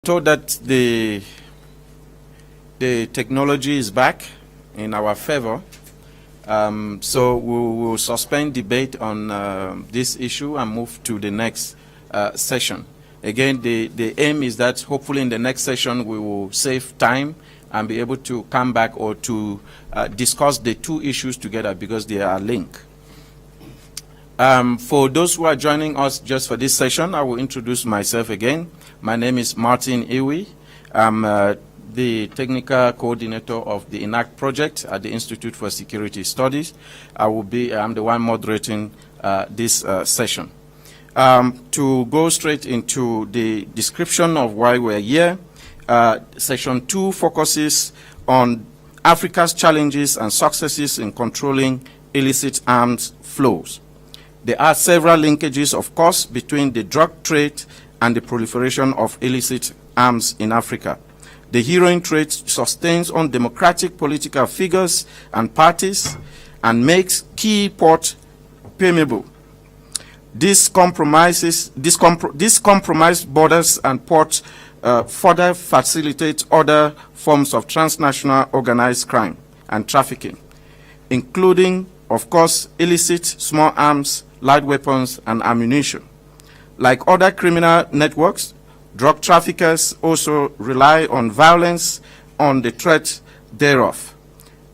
Told that the technology is back in our favor, so we will suspend debate on this issue and move to the next session. Again, the aim is that hopefully in the next session we will save time and be able to come back or to discuss the two issues together because they are linked. For those who are joining us just for this session, I will introduce myself again. My name is Martin Iwi. I'm the technical coordinator of the ENACT project at the Institute for Security Studies. I'm the one moderating this session. To go straight into the description of why we're here, Session 2 focuses on Africa's challenges and successes in controlling illicit arms flows. There are several linkages, of course, between the drug trade and the proliferation of illicit arms in Africa. The heroin trade sustains undemocratic political figures and parties and makes key ports permeable. This compromised borders and ports further facilitate other forms of transnational organized crime and trafficking, including, of course, illicit small arms, light weapons, and ammunition. Like other criminal networks, drug traffickers also rely on violence on the threat thereof.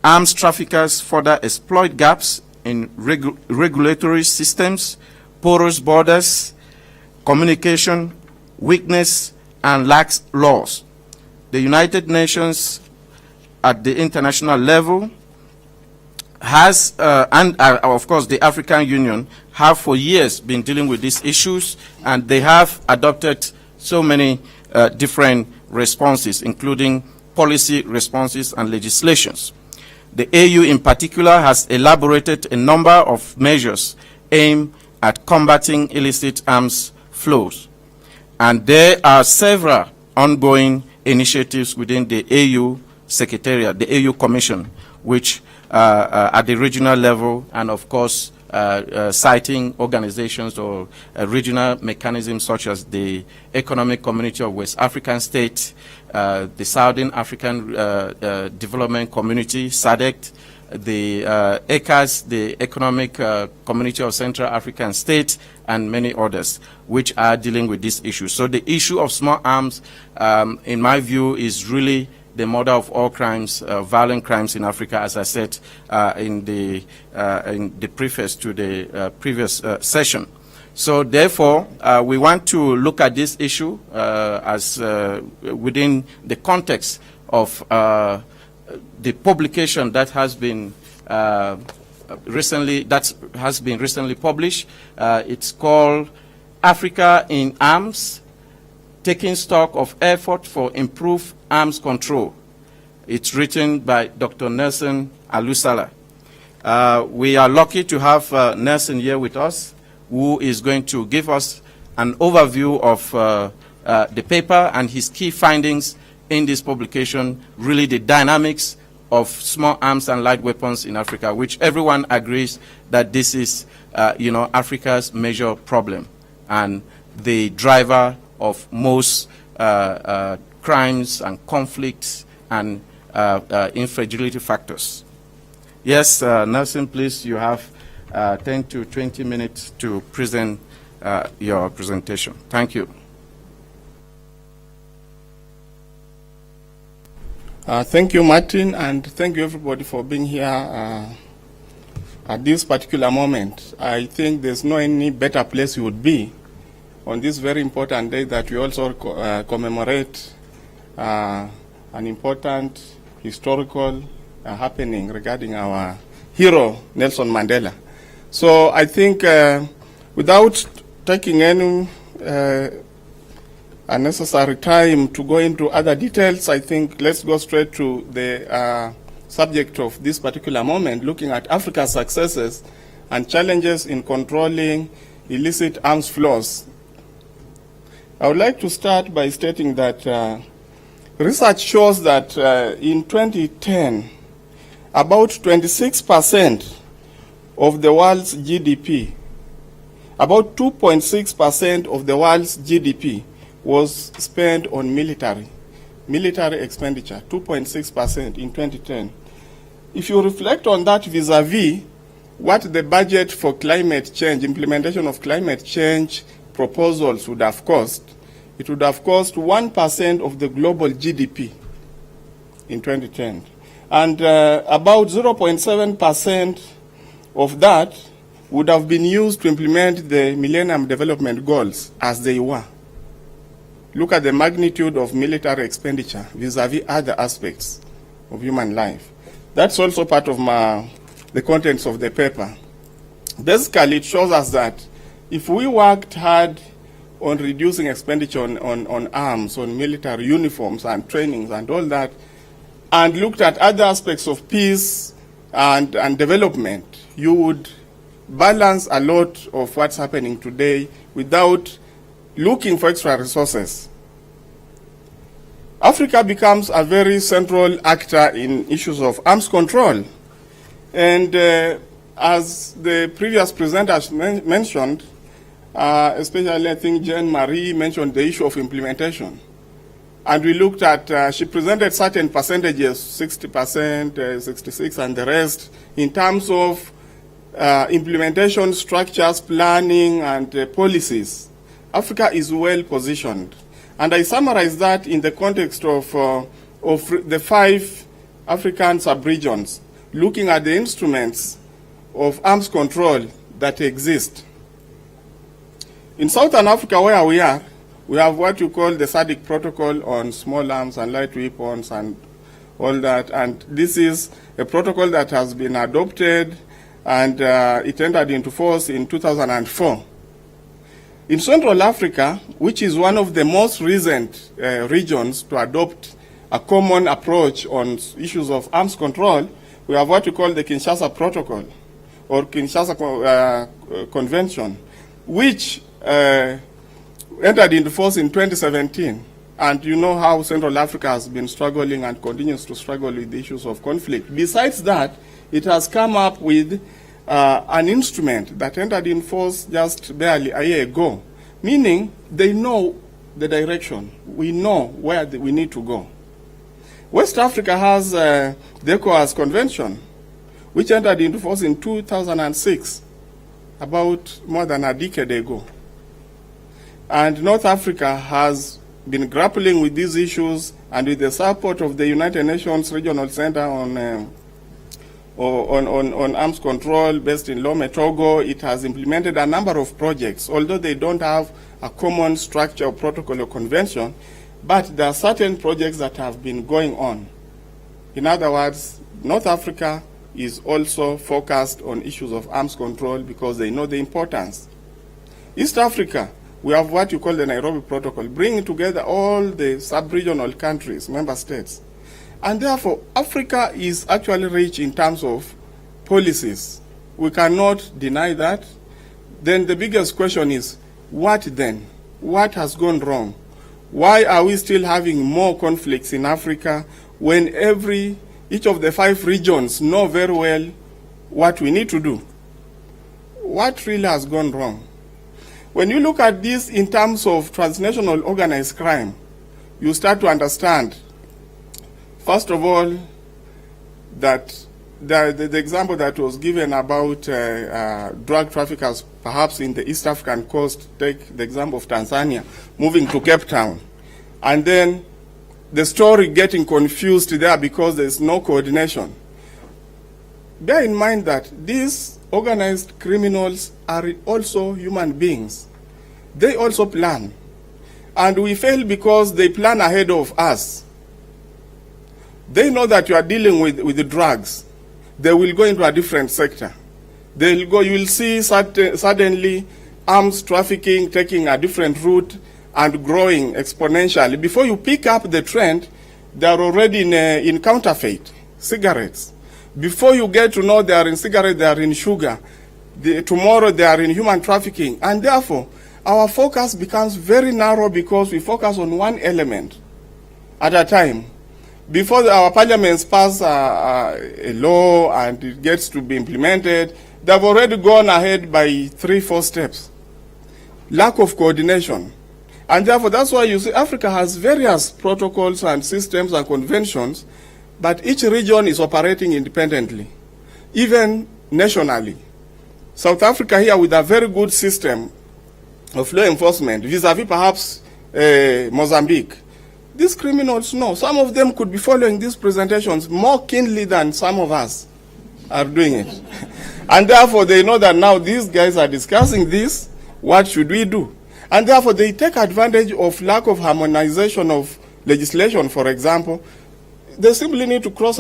Arms traffickers further exploit gaps in regulatory systems, porous borders, communication, weakness, and lax laws. The United Nations at the international level has, of course, the African Union have for years been dealing with these issues, and they have adopted so many different responses, including policy responses and legislations. The AU in particular has elaborated a number of measures aimed at combating illicit arms flows. And there are several ongoing initiatives within the AU Secretariat, the AU Commission, which at the regional level, and of course citing organizations or regional mechanisms such as the Economic Community of West African States, the Southern African Development Community, SADC, the ECAS, the Economic Community of Central African States, and many others, which are dealing with this issue. So the issue of small arms, in my view, is really the mother of all crimes, violent crimes in Africa, as I said in the preface to the previous session. So therefore, we want to look at this issue as within the context of the publication that has been recently published. It's called Africa in Arms, Taking Stock of Effort for Improved Arms Control. It's written by Dr. Nelson Alusala. We are lucky to have Nelson here with us, who is going to give us an overview of the paper and his key findings in this publication, really the dynamics of small arms and light weapons in Africa, which everyone agrees that this is, Africa's major problem and the driver of most crimes and conflicts and infragility factors. Yes, Nelson, please, you have 10 to 20 minutes to present your presentation. Thank you. Thank you, Martin, and thank you, everybody, for being here at this particular moment. I think there's no any better place you would be on this very important day that we also commemorate an important historical happening regarding our hero, Nelson Mandela. So I think without taking any unnecessary time to go into other details, I think let's go straight to the subject of this particular moment, looking at Africa's successes and challenges in controlling illicit arms flows. I would like to start by stating that research shows that in 2010, about 26% of the world's GDP, about 2.6% of the world's GDP was spent on military expenditure, 2.6% in 2010. If you reflect on that vis-a-vis what the budget for climate change, implementation of climate change proposals would have cost, it would have cost 1% of the global GDP in 2010. And about 0.7% of that would have been used to implement the Millennium Development Goals as they were. Look at the magnitude of military expenditure vis-a-vis other aspects of human life. That's also part of the contents of the paper. Basically, it shows us that if we worked hard on reducing expenditure on arms, on military uniforms and trainings and all that, and looked at other aspects of peace and development, you would balance a lot of what's happening today without looking for extra resources. Africa becomes a very central actor in issues of arms control. And as the previous presenters mentioned, especially I think Jean-Marie mentioned the issue of implementation. And we looked at, she presented certain percentages, 60%, 66, and the rest, in terms of implementation structures, planning, and policies. Africa is well positioned. And I summarize that in the context of the 5 African sub-regions, looking at the instruments of arms control that exist. In Southern Africa, where we are, we have what you call the SADC Protocol on small arms and light weapons and all that. And this is a protocol that has been adopted, and it entered into force in 2004. In Central Africa, which is one of the most recent regions to adopt a common approach on issues of arms control, we have what we call the Kinshasa Protocol, or Kinshasa Convention, which entered into force in 2017. And you know how Central Africa has been struggling and continues to struggle with the issues of conflict. Besides that, it has come up with an instrument that entered in force just barely a year ago, meaning they know the direction. We know where we need to go. West Africa has the ECOWAS Convention, which entered into force in 2006, about more than a decade ago. And North Africa has been grappling with these issues, and with the support of the United Nations Regional Center on arms control based in Lome, Togo, it has implemented a number of projects, although they don't have a common structure or protocol or convention, but there are certain projects that have been going on. In other words, North Africa is also focused on issues of arms control because they know the importance. East Africa, we have what you call the Nairobi Protocol, bringing together all the sub-regional countries, member states. And therefore, Africa is actually rich in terms of policies. We cannot deny that. Then the biggest question is, what then? What has gone wrong? Why are we still having more conflicts in Africa when each of the 5 regions know very well what we need to do? What really has gone wrong? When you look at this in terms of transnational organized crime, you start to understand, first of all, that the example that was given about drug traffickers, perhaps in the East African coast, take the example of Tanzania, moving to Cape Town, and then the story getting confused there because there's no coordination. Bear in mind that these organized criminals are also human beings. They also plan. And we fail because they plan ahead of us. They know that you are dealing with the drugs. They will go into a different sector. You will see suddenly arms trafficking taking a different route and growing exponentially. Before you pick up the trend, they are already in counterfeit, cigarettes. Before you get to know they are in cigarettes, they are in sugar. Tomorrow they are in human trafficking. And therefore, our focus becomes very narrow because we focus on one element at a time. Before our parliaments pass a law and it gets to be implemented, they've already gone ahead by 3-4 steps. Lack of coordination. And therefore, that's why you see Africa has various protocols and systems and conventions, but each region is operating independently, even nationally. South Africa here with a very good system of law enforcement, vis-a-vis perhaps Mozambique. These criminals know. Some of them could be following these presentations more keenly than some of us are doing it. And therefore, they know that now these guys are discussing this, what should we do? And therefore, they take advantage of lack of harmonization of legislation, for example. They simply need to cross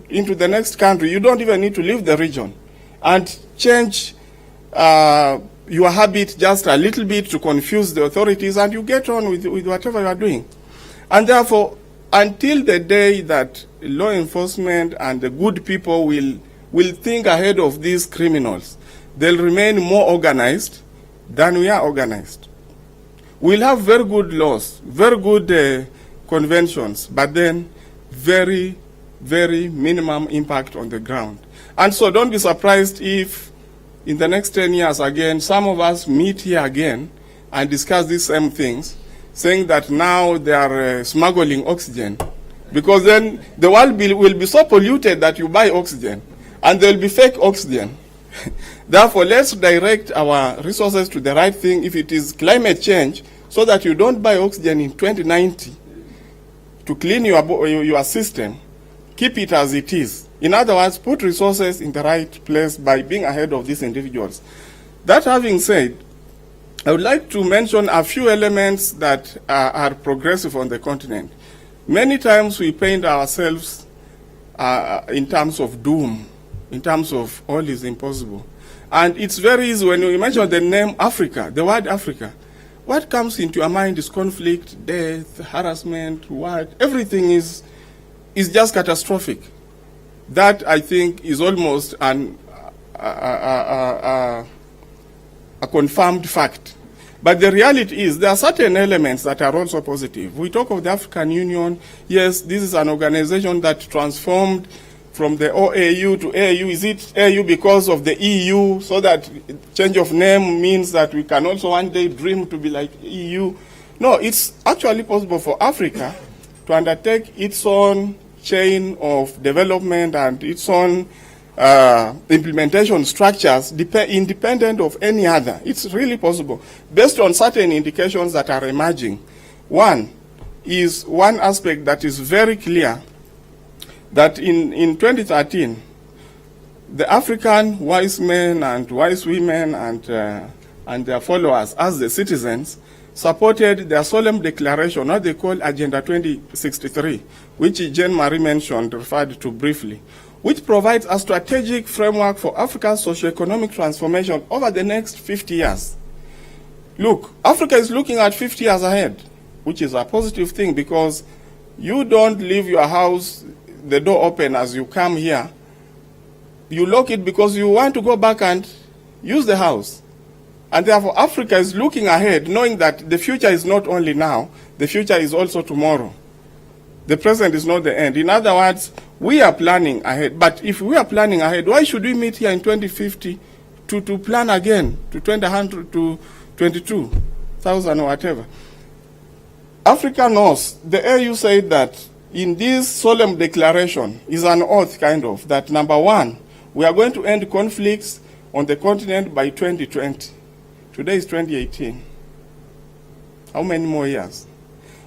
into the next country. You don't even need to leave the region and change your habit just a little bit to confuse the authorities, and you get on with whatever you are doing. And therefore, until the day that law enforcement and the good people will think ahead of these criminals, they'll remain more organized than we are organized. We'll have very good laws, very good conventions, but then very, very minimum impact on the ground. And so don't be surprised if in the next 10 years again, some of us meet here again and discuss these same things, saying that now they are smuggling oxygen, because then the world will be so polluted that you buy oxygen, and there will be fake oxygen. Therefore, let's direct our resources to the right thing. If it is climate change, so that you don't buy oxygen in 2090 to clean your system, keep it as it is. In other words, put resources in the right place by being ahead of these individuals. That having said, I would like to mention a few elements that are progressive on the continent. Many times we paint ourselves in terms of doom, in terms of all is impossible. And it's very easy when you mention the name Africa, the word Africa. What comes into your mind is conflict, death, harassment, what? Everything is just catastrophic. That, I think, is almost a confirmed fact. But the reality is there are certain elements that are also positive. We talk of the African Union. Yes, this is an organization that transformed from the OAU to AU. Is it AU because of the EU, so that change of name means that we can also one day dream to be like EU? No, it's actually possible for Africa to undertake its own chain of development and its own implementation structures independent of any other. It's really possible, based on certain indications that are emerging. One aspect that is very clear, that in 2013, the African wise men and wise women and their followers, as the citizens, supported their solemn declaration, what they call Agenda 2063, which Jean-Marie mentioned, referred to briefly, which provides a strategic framework for Africa's socio-economic transformation over the next 50 years. Look, Africa is looking at 50 years ahead, which is a positive thing, because you don't leave your house, the door open as you come here. You lock it because you want to go back and use the house. And therefore, Africa is looking ahead, knowing that the future is not only now, the future is also tomorrow. The present is not the end. In other words, we are planning ahead. But if we are planning ahead, why should we meet here in 2050 to plan again to 2000 to 22,000 or whatever? Africa knows. The AU said that in this solemn declaration is an oath, kind of, that number one, we are going to end conflicts on the continent by 2020. Today is 2018. How many more years?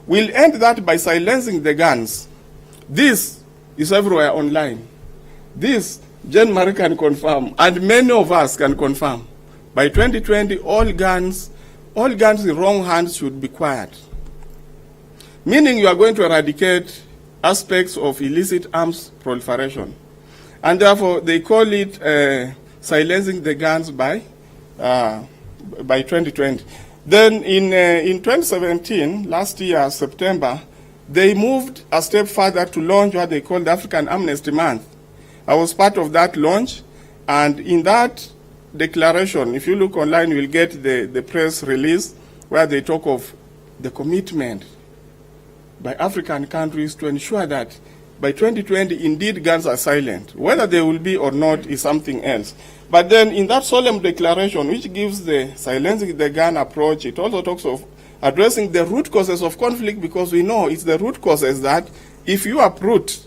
We'll end that by silencing the guns. This is everywhere online. This, Jean-Marie can confirm, and many of us can confirm. By 2020, all guns in wrong hands should be quiet. Meaning you are going to eradicate aspects of illicit arms proliferation. And therefore, they call it silencing the guns by 2020. Then in 2017, last year, September, they moved a step further to launch what they call the African Amnesty Month. I was part of that launch, and in that declaration, if you look online, you will get the press release where they talk of the commitment by African countries to ensure that by 2020, indeed, guns are silent. Whether they will be or not is something else. But then in that solemn declaration, which gives the silencing the gun approach, it also talks of addressing the root causes of conflict, because we know it's the root causes that if you uproot,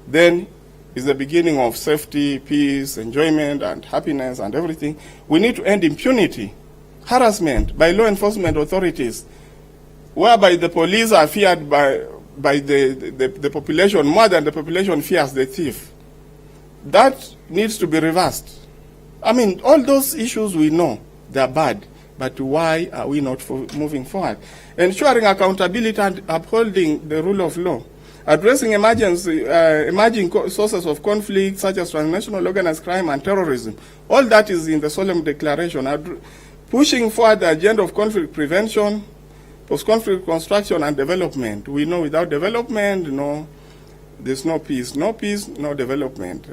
then is the beginning of safety, peace, enjoyment, and happiness, and everything. We need to end impunity, harassment by law enforcement authorities, whereby the police are feared by the population more than the population fears the thief. That needs to be reversed. I mean, all those issues we know, they're bad, but why are we not moving forward? Ensuring accountability and upholding the rule of law. Addressing emerging sources of conflict, such as transnational organized crime and terrorism. All that is in the solemn declaration. Pushing forward the agenda of conflict prevention, post-conflict construction and development. We know without development, there's no peace. No peace, no development.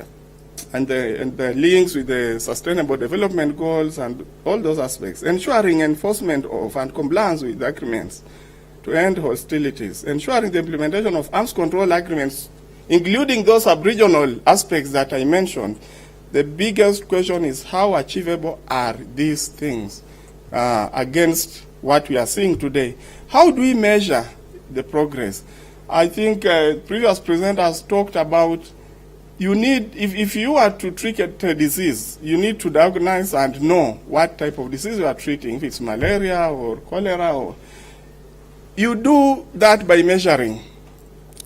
And the links with the sustainable development goals and all those aspects. Ensuring enforcement of and compliance with the agreements to end hostilities. Ensuring the implementation of arms control agreements, including those sub-regional aspects that I mentioned. The biggest question is, how achievable are these things against what we are seeing today? How do we measure the progress? I think previous presenters talked about, you need, if you are to treat a disease, you need to diagnose and know what type of disease you are treating, if it's malaria or cholera. Or you do that by measuring.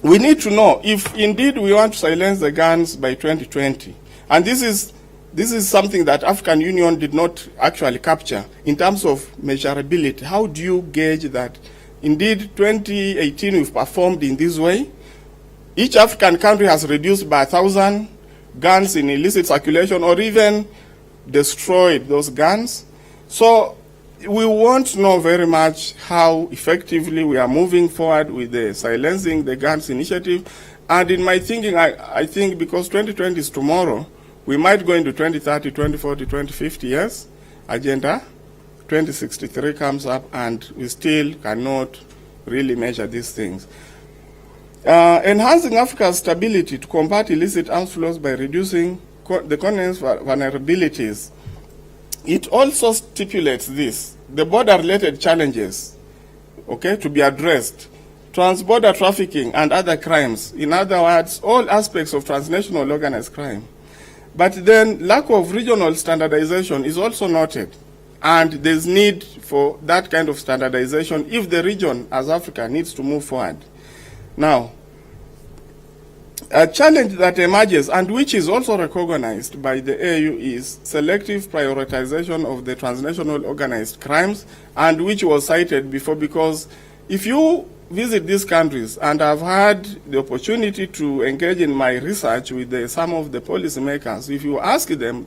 We need to know if indeed we want to silence the guns by 2020. And this is something that African Union did not actually capture in terms of measurability. How do you gauge that indeed 2018 we've performed in this way? Each African country has reduced by 1,000 guns in illicit circulation, or even destroyed those guns. So we want to know very much how effectively we are moving forward with the silencing the guns initiative. And in my thinking, I think because 2020 is tomorrow, we might go into 2030, 2040, 2050 years. Agenda 2063 comes up, and we still cannot really measure these things. Enhancing Africa's stability to combat illicit arms flows by reducing the continent's vulnerabilities. It also stipulates this, the border-related challenges, to be addressed, transborder trafficking and other crimes. In other words, all aspects of transnational organized crime. But then lack of regional standardization is also noted, and there's need for that kind of standardization if the region as Africa needs to move forward. Now, a challenge that emerges, and which is also recognized by the AU, is selective prioritization of the transnational organized crimes, and which was cited before, because if you visit these countries, and I've had the opportunity to engage in my research with some of the policymakers, if you ask them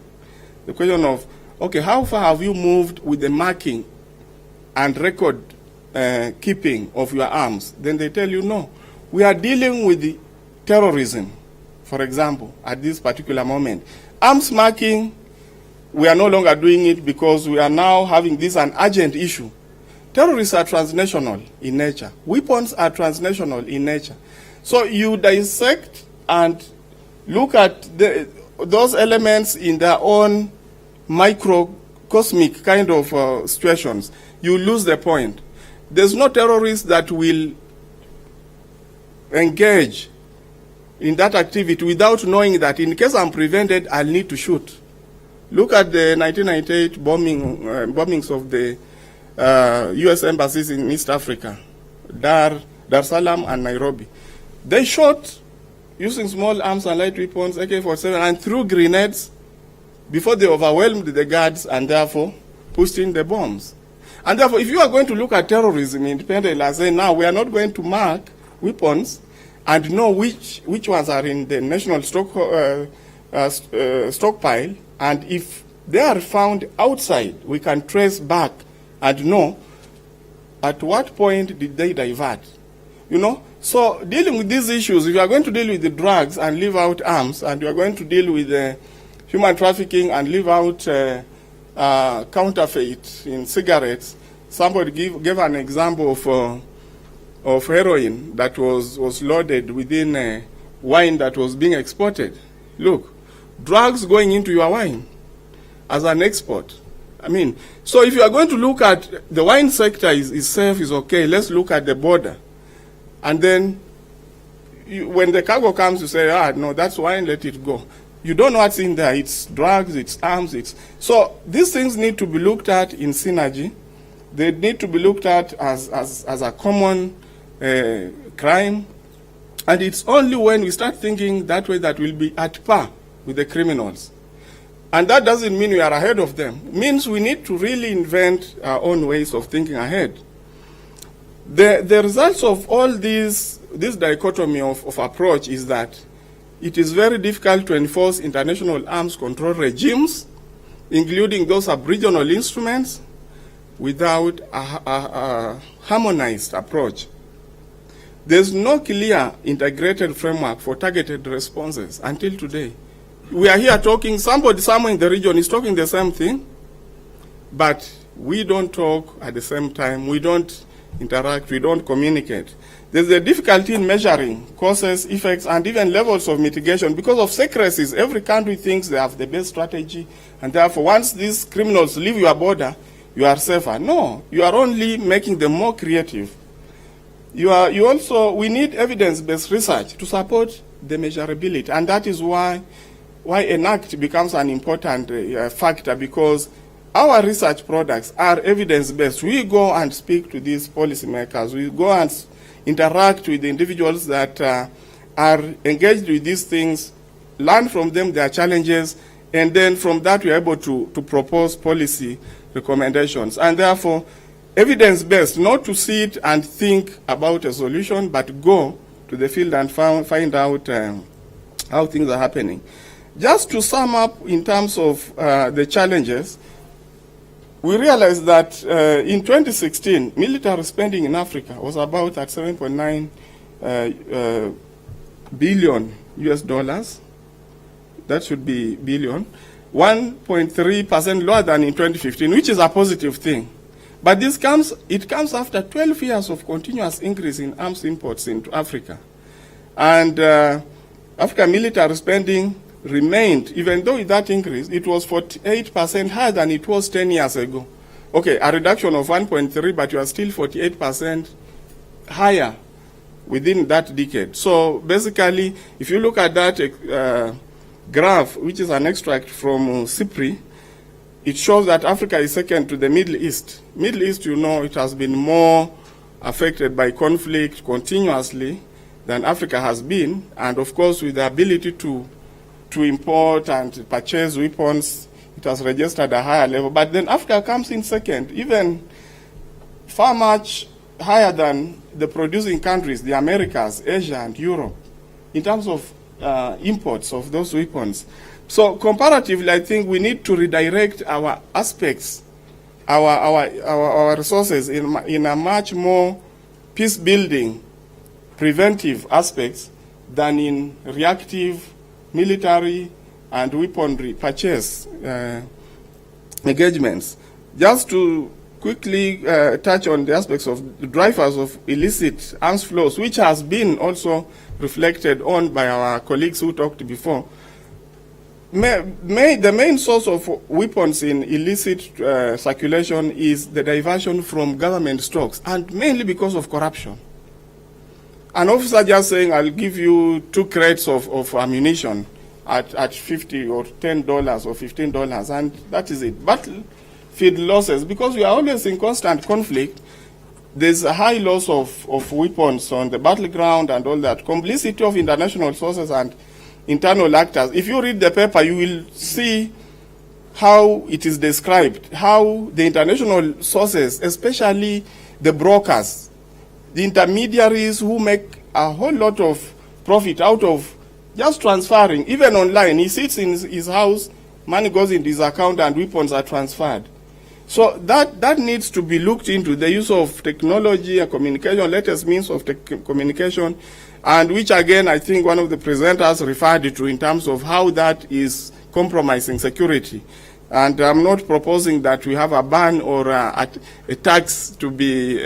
the question of, okay, how far have you moved with the marking and record keeping of your arms, then they tell you, no, we are dealing with the terrorism, for example, at this particular moment. Arms marking, we are no longer doing it because we are now having this an urgent issue. Terrorists are transnational in nature. Weapons are transnational in nature. So you dissect and look at those elements in their own microcosmic kind of situations. You lose the point. There's no terrorist that will engage in that activity without knowing that in case I'm prevented, I'll need to shoot. Look at the 1998 bombings of the U.S. embassies in East Africa, Dar es Salaam and Nairobi. They shot using small arms and light weapons, AK-47, and threw grenades before they overwhelmed the guards and therefore pushed in the bombs. And therefore, if you are going to look at terrorism independently and say, now we are not going to mark weapons and know which ones are in the national stockpile, and if they are found outside, we can trace back and know at what point did they divert. So dealing with these issues, if you are going to deal with the drugs and leave out arms, and you are going to deal with human trafficking and leave out counterfeit in cigarettes, somebody gave an example of heroin that was loaded within wine that was being exported. Look, drugs going into your wine as an export. I mean, so if you are going to look at the wine sector is safe, is okay, let's look at the border. And then when the cargo comes, you say, no, that's wine, let it go. You don't know what's in there. It's drugs, it's arms, So these things need to be looked at in synergy. They need to be looked at as a common crime. And it's only when we start thinking that way that we'll be at par with the criminals. And that doesn't mean we are ahead of them. It means we need to really invent our own ways of thinking ahead. The results of all this dichotomy of approach is that it is very difficult to enforce international arms control regimes, including those sub-regional instruments, without a harmonized approach. There's no clear integrated framework for targeted responses until today. We are here talking, somebody somewhere in the region is talking the same thing, but we don't talk at the same time, we don't interact, we don't communicate. There's a difficulty in measuring causes, effects, and even levels of mitigation. Because of secrecies, every country thinks they have the best strategy, and therefore once these criminals leave your border, you are safer. No, you are only making them more creative. We need evidence-based research to support the measurability, and that is why an act becomes an important factor, because our research products are evidence-based. We go and speak to these policymakers. We go and interact with the individuals that are engaged with these things, learn from them their challenges, and then from that we are able to propose policy recommendations. And therefore, evidence-based, not to sit and think about a solution, but go to the field and find out how things are happening. Just to sum up in terms of the challenges, we realized that in 2016, military spending in Africa was about at 7.9 billion US dollars. That should be billion. 1.3% lower than in 2015, which is a positive thing. But it comes after 12 years of continuous increase in arms imports into Africa. And African military spending remained, even though with that increase, it was 48% higher than it was 10 years ago. Okay, a reduction of 1.3, but you are still 48% higher within that decade. So basically, if you look at that graph, which is an extract from CIPRI, it shows that Africa is second to the Middle East. Middle East, you know, it has been more affected by conflict continuously than Africa has been, and of course with the ability to import and purchase weapons, it has registered a higher level. But then Africa comes in second, even far much higher than the producing countries, the Americas, Asia, and Europe, in terms of imports of those weapons. So comparatively, I think we need to redirect our aspects, our resources in a much more peace-building, preventive aspects than in reactive military and weaponry purchase engagements. Just to quickly touch on the aspects of the drivers of illicit arms flows, which has been also reflected on by our colleagues who talked before. The main source of weapons in illicit circulation is the diversion from government stocks, and mainly because of corruption. An officer just saying, I'll give you 2 crates of ammunition at $50 or $10 or $15, and that is it. Battlefield losses, because we are always in constant conflict, there's a high loss of weapons on the battleground and all that. Complicity of international sources and internal actors. If you read the paper, you will see how it is described, how the international sources, especially the brokers, the intermediaries who make a whole lot of profit out of just transferring, even online. He sits in his house, money goes into his account, and weapons are transferred. So that needs to be looked into, the use of technology and communication, latest means of communication, and which again I think one of the presenters referred to in terms of how that is compromising security. And I'm not proposing that we have a ban or a tax to be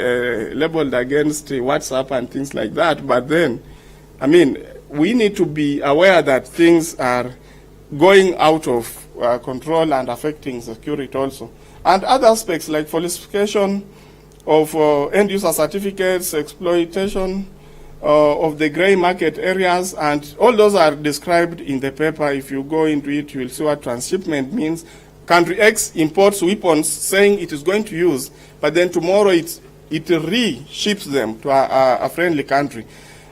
labeled against WhatsApp and things like that. But then, I mean, we need to be aware that things are going out of control and affecting security also. and other aspects like falsification of end-user certificates, exploitation of the gray market areas, and all those are described in the paper. If you go into it, you will see what transshipment means. Country X imports weapons saying it is going to use, but then tomorrow it re-ships them to a friendly country.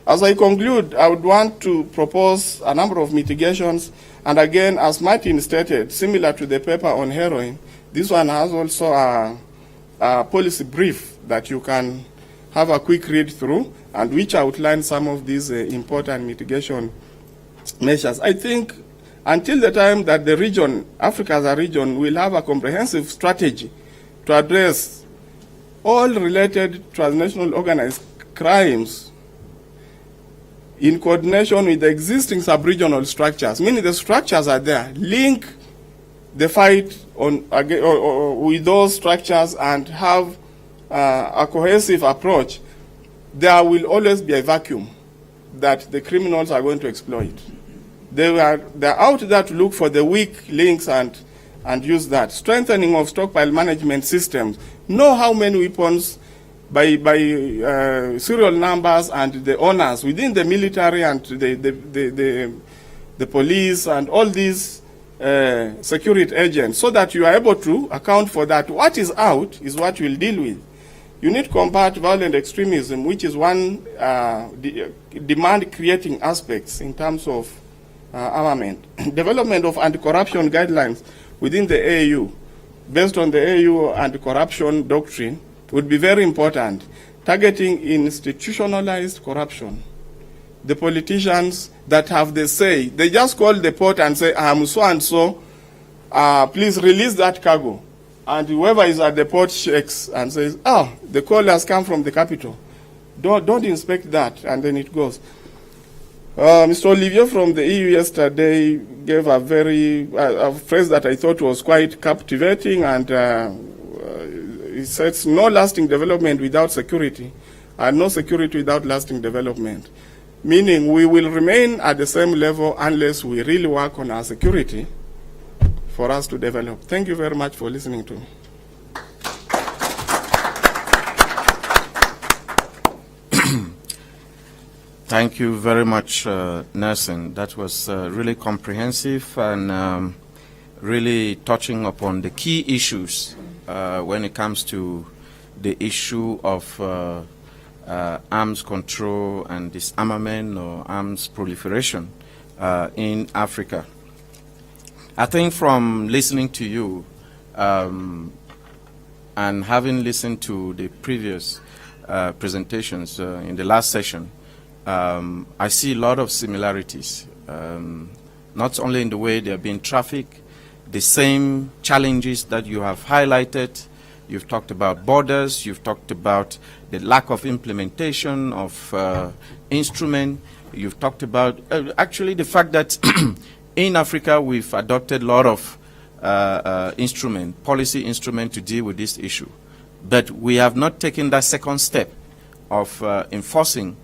As I conclude, I would want to propose a number of mitigations, and again, as Martin stated, similar to the paper on heroin, this one has also a policy brief that you can have a quick read through, and which outline some of these important mitigation measures. I think until the time that the region, Africa as a region, will have a comprehensive strategy to address all related transnational organized crimes in coordination with the existing sub-regional structures, meaning the structures are there, link the fight on, with those structures and have a cohesive approach, there will always be a vacuum that the criminals are going to exploit. They're out there to look for the weak links and use that. Strengthening of stockpile management systems. Know how many weapons by serial numbers and the owners within the military and the police and all these security agents, so that you are able to account for that. What is out is what you will deal with. You need to combat violent extremism, which is one demand-creating aspects in terms of armament. Development of anti-corruption guidelines within the AU, based on the AU anti-corruption doctrine, would be very important. Targeting institutionalized corruption. The politicians that have the say, they just call the port and say, I'm so and so, please release that cargo. And whoever is at the port shakes and says, oh, the call has come from the capital. Don't inspect that, and then it goes. Mr. Olivier from the EU yesterday gave a very a phrase that I thought was quite captivating, and he says, no lasting development without security, and no security without lasting development. Meaning we will remain at the same level unless we really work on our security for us to develop. Thank you very much for listening to me. Thank you very much, Nelson. That was really comprehensive and really touching upon the key issues when it comes to the issue of arms control and disarmament or arms proliferation in Africa. I think from listening to you and having listened to the previous presentations in the last session, I see a lot of similarities, not only in the way they are being trafficked, the same challenges that you have highlighted. You've talked about borders, you've talked about the lack of implementation of instrument, you've talked about actually the fact that in Africa we've adopted a lot of policy instrument to deal with this issue. But we have not taken that second step of enforcing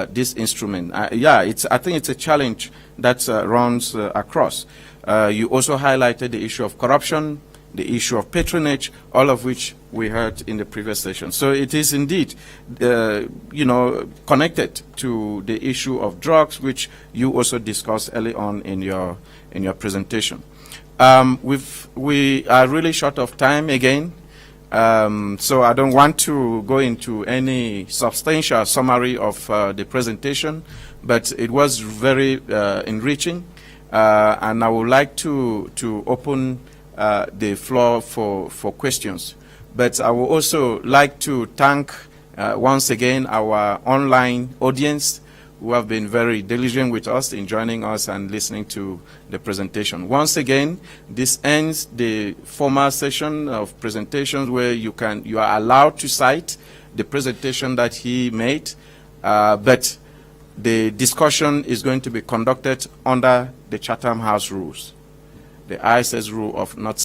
this instrument. I think it's a challenge that runs across. You also highlighted the issue of corruption, the issue of patronage, all of which we heard in the previous session. So it is indeed, connected to the issue of drugs, which you also discussed early on in your presentation. We are really short of time again. So I don't want to go into any substantial summary of the presentation, but it was very enriching, and I would like to open the floor for questions. But I would also like to thank once again our online audience who have been very diligent with us in joining us and listening to the presentation. Once again, this ends the formal session of presentations where you are allowed to cite the presentation that he made, but the discussion is going to be conducted under the Chatham House rules, the ISS rule of not